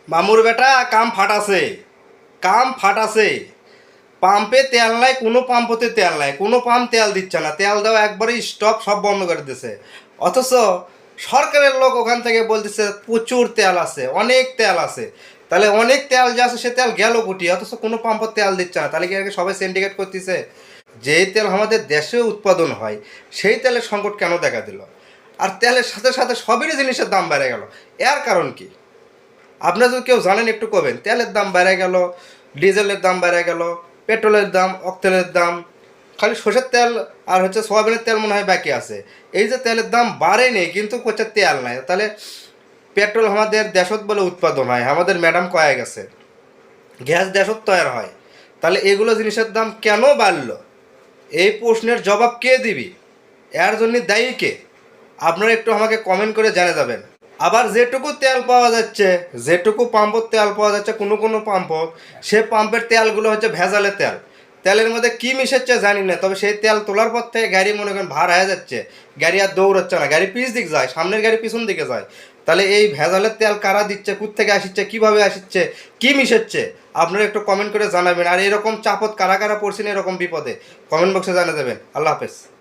মামুর বেটা কাম ফাটাছে, কাম ফাটাছে। পাম্পে তেল নাই, কোনো পাম্পতে তেল নাই, কোনো পাম্প তেল দিচ্ছে না, তেল দেওয়া একবারই স্টপ, সব বন্ধ করে দিছে। অথচ সরকারের লোক ওখান থেকে বলতেছে প্রচুর তেল আছে, অনেক তেল আছে। তাহলে অনেক তেল যে আছে সে তেল গেল কুটি, অথচ কোনো পাম্পে তেল দিচ্ছে না। তাহলে কি আগে সবাই সিন্ডিকেট করতেছে? যেই তেল আমাদের দেশে উৎপাদন হয় সেই তেলের সংকট কেন দেখা দিল? আর তেলের সাথে সাথে সবেরই জিনিসের দাম বেড়ে গেল, এর কারণ কি? আপনারা যদি কেউ জানেন একটু কবেন। তেলের দাম বেড়ে গেল, ডিজেলের দাম বেড়ে গেল, পেট্রোলের দাম, অক্তেলের দাম, খালি সর্ষের তেল আর হচ্ছে সোয়াবিনের তেল মনে হয় বাকি আছে। এই যে তেলের দাম বাড়ে নেই কিন্তু কোথাও তেল নাই, তাহলে পেট্রোল আমাদের দেশত বলে উৎপাদন হয়, আমাদের ম্যাডাম কয়ে গেছে গ্যাস দেশত তৈরি হয়। তাহলে এগুলো জিনিসের দাম কেন বাড়লো? এই প্রশ্নের জবাব কে দিবি? এর জন্য দায়ী কে? আপনারা একটু আমাকে কমেন্ট করে জানিয়ে যাবেন। আবার যেটুকু তেল পাওয়া যাচ্ছে, যেটুকু পাম্পের তেল পাওয়া যাচ্ছে, কোনো কোনো পাম্পত সে পাম্পের তেলগুলো হচ্ছে ভেজালের তেল। তেলের মধ্যে কী মিশাচ্ছে জানি না, তবে সেই তেল তোলার পর থেকে গাড়ি মনে করেন ভার হয়ে যাচ্ছে, গাড়ি আর দৌড়াচ্ছে না, গাড়ি পিছ দিক যায়, সামনের গাড়ি পিছন দিকে যায়। তাহলে এই ভেজালের তেল কারা দিচ্ছে, কোত্থেকে আসছে, কীভাবে আসছে, কী মিশাচ্ছে? আপনারা একটু কমেন্ট করে জানাবেন। আর এরকম চাপত কারা কারা পড়ছেন এরকম বিপদে, কমেন্ট বক্সে জানিয়ে দেবেন। আল্লাহ হাফেজ।